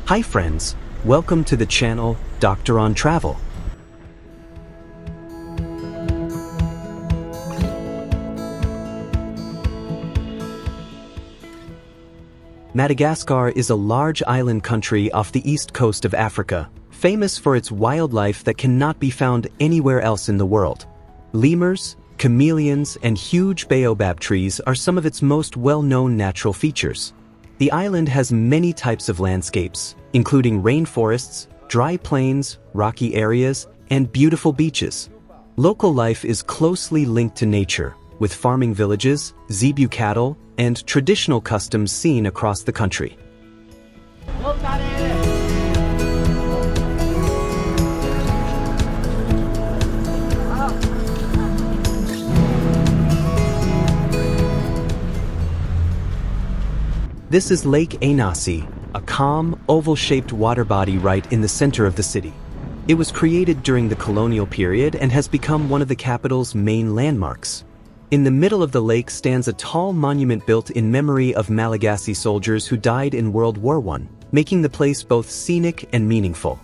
Hi friends, welcome to the channel Doctor on Travel. Madagascar is a large island country off the east coast of Africa, famous for its wildlife that cannot be found anywhere else in the world. Lemurs, chameleons, and huge baobab trees are some of its most well-known natural features. The island has many types of landscapes, including rainforests, dry plains, rocky areas, and beautiful beaches. Local life is closely linked to nature, with farming villages, zebu cattle, and traditional customs seen across the country. This is Lake Antananarivo, a calm, oval-shaped water body right in the center of the city. It was created during the colonial period and has become one of the capital's main landmarks. In the middle of the lake stands a tall monument built in memory of Malagasy soldiers who died in World War I, making the place both scenic and meaningful.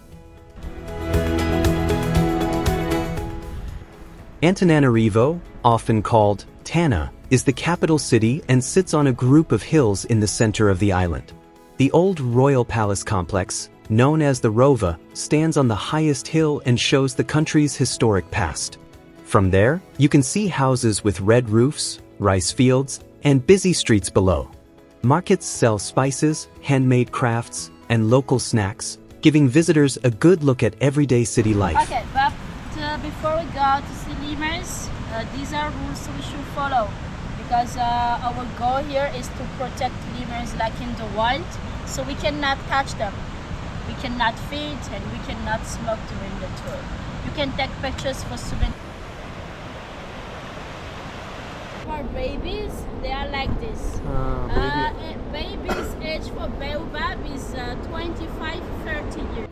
Antananarivo, often called Tana, is the capital city and sits on a group of hills in the center of the island. The old royal palace complex, known as the Rova, stands on the highest hill and shows the country's historic past. From there, you can see houses with red roofs, rice fields, and busy streets below. Markets sell spices, handmade crafts, and local snacks, giving visitors a good look at everyday city life. Okay, but before we go to see lemurs, these are rules we should follow. Because our goal here is to protect lemurs like in the wild, so we cannot catch them, we cannot feed, and we cannot smoke during the tour. You can take pictures for souvenirs. For babies, they are like this. Babies age for Baobab is 25-30 years.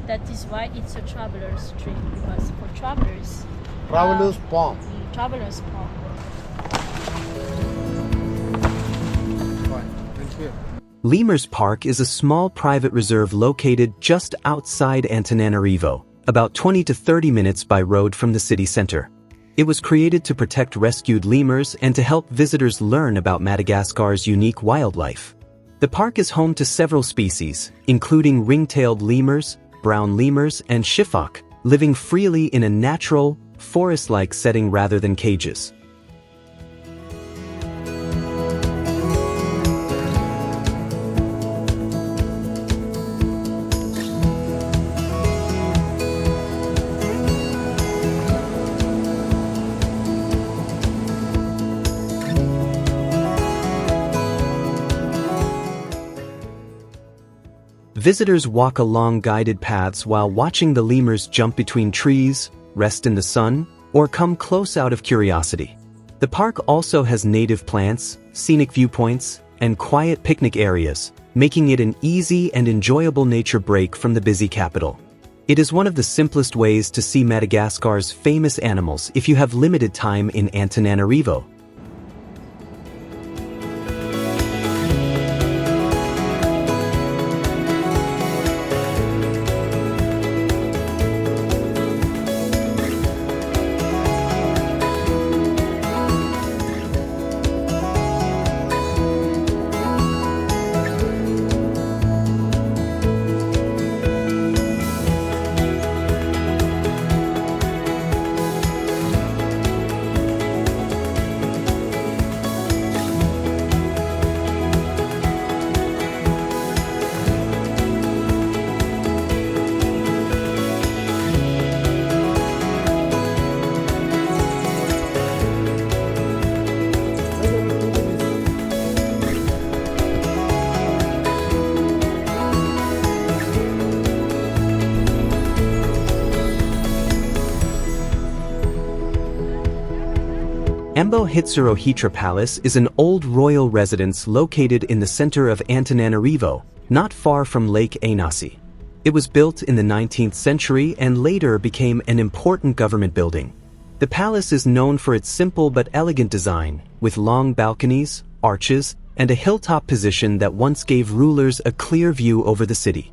That is why it's a traveler's trip, because for travelers... Traveler's palm. Traveler's palm. Fine, thank you. Lemurs Park is a small private reserve located just outside Antananarivo, about 20 to 30 minutes by road from the city center. It was created to protect rescued lemurs and to help visitors learn about Madagascar's unique wildlife. The park is home to several species, including ring-tailed lemurs, brown lemurs, and shifok, living freely in a natural, forest-like setting rather than cages. Visitors walk along guided paths while watching the lemurs jump between trees, rest in the sun, or come close out of curiosity. The park also has native plants, scenic viewpoints, and quiet picnic areas, making it an easy and enjoyable nature break from the busy capital. It is one of the simplest ways to see Madagascar's famous animals if you have limited time in Antananarivo. Embo Hitsurohitra Palace is an old royal residence located in the center of Antananarivo, not far from Lake Antananarivo. It was built in the 19th century and later became an important government building. The palace is known for its simple but elegant design, with long balconies, arches, and a hilltop position that once gave rulers a clear view over the city.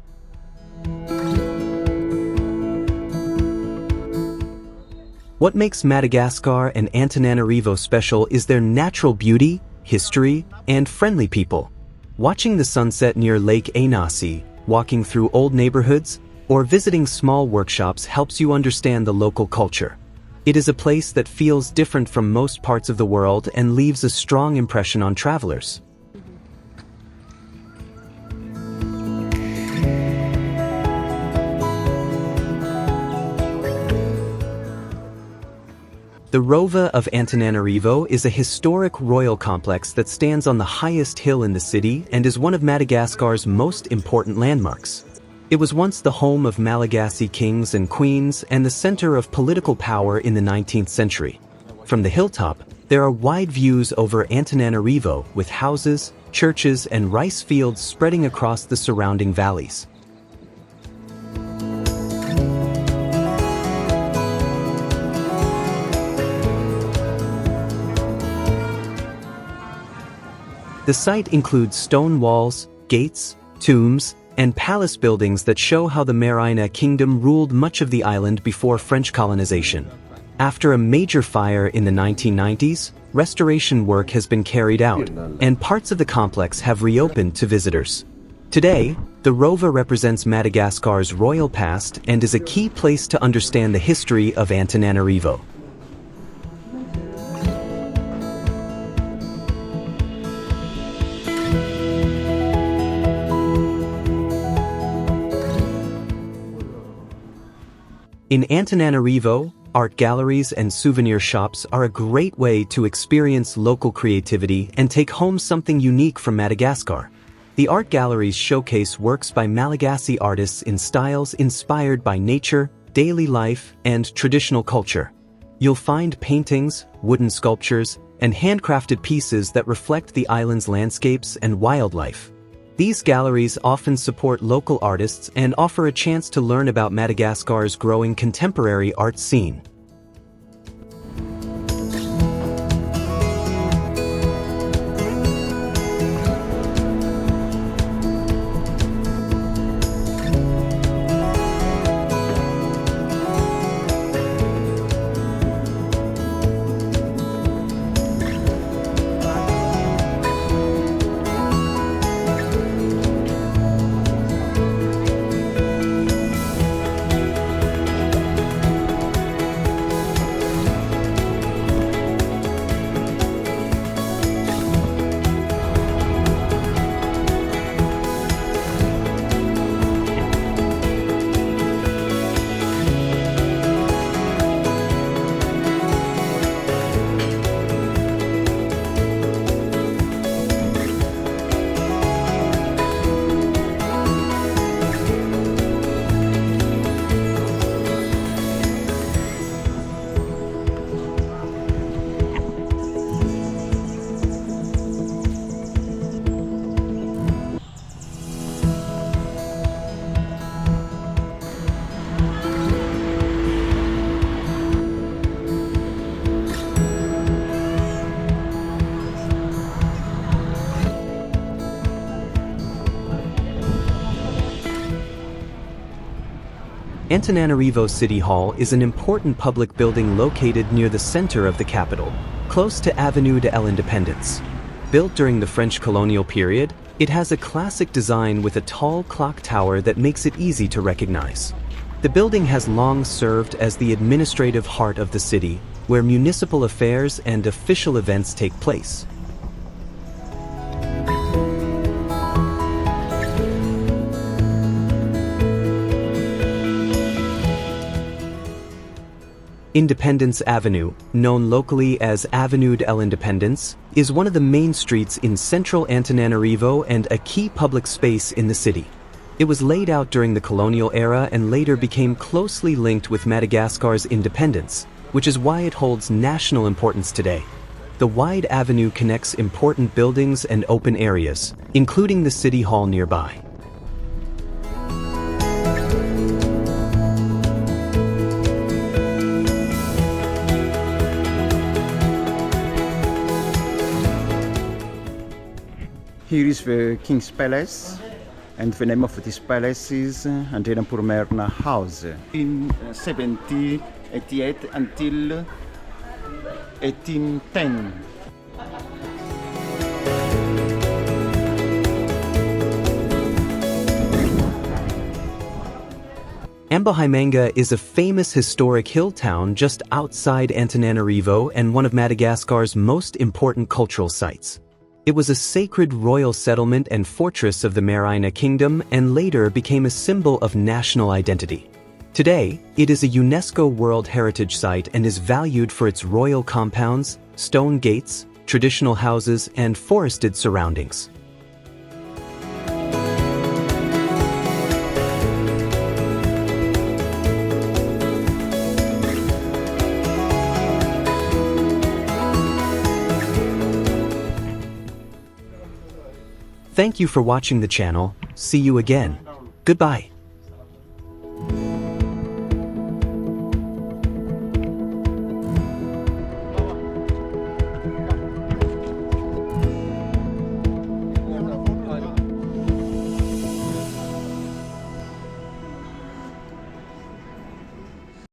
What makes Madagascar and Antananarivo special is their natural beauty, history, and friendly people. Watching the sunset near Lake Anasi, walking through old neighborhoods, or visiting small workshops helps you understand the local culture. It is a place that feels different from most parts of the world and leaves a strong impression on travelers. The Rova of Antananarivo is a historic royal complex that stands on the highest hill in the city and is one of Madagascar's most important landmarks. It was once the home of Malagasy kings and queens and the center of political power in the 19th century. From the hilltop, there are wide views over Antananarivo with houses, churches, and rice fields spreading across the surrounding valleys. The site includes stone walls, gates, tombs, and palace buildings that show how the Merina kingdom ruled much of the island before French colonization. After a major fire in the 1990s, restoration work has been carried out, and parts of the complex have reopened to visitors. Today, the Rova represents Madagascar's royal past and is a key place to understand the history of Antananarivo. In Antananarivo, art galleries and souvenir shops are a great way to experience local creativity and take home something unique from Madagascar. The art galleries showcase works by Malagasy artists in styles inspired by nature, daily life, and traditional culture. You'll find paintings, wooden sculptures, and handcrafted pieces that reflect the island's landscapes and wildlife. These galleries often support local artists and offer a chance to learn about Madagascar's growing contemporary art scene. Antananarivo City Hall is an important public building located near the center of the capital, close to Avenue de l'Independence. Built during the French colonial period, it has a classic design with a tall clock tower that makes it easy to recognize. The building has long served as the administrative heart of the city, where municipal affairs and official events take place. Independence Avenue, known locally as Avenue de l'Independence, is one of the main streets in central Antananarivo and a key public space in the city. It was laid out during the colonial era and later became closely linked with Madagascar's independence, which is why it holds national importance today. The wide avenue connects important buildings and open areas, including the city hall nearby. Here is the King's Palace, and the name of this palace is Antananarivo House. In 1788 until 1810. Ambohimanga is a famous historic hill town just outside Antananarivo and one of Madagascar's most important cultural sites. It was a sacred royal settlement and fortress of the Merina Kingdom and later became a symbol of national identity. Today, it is a UNESCO World Heritage Site and is valued for its royal compounds, stone gates, traditional houses, and forested surroundings. Thank you for watching the channel. See you again. Goodbye.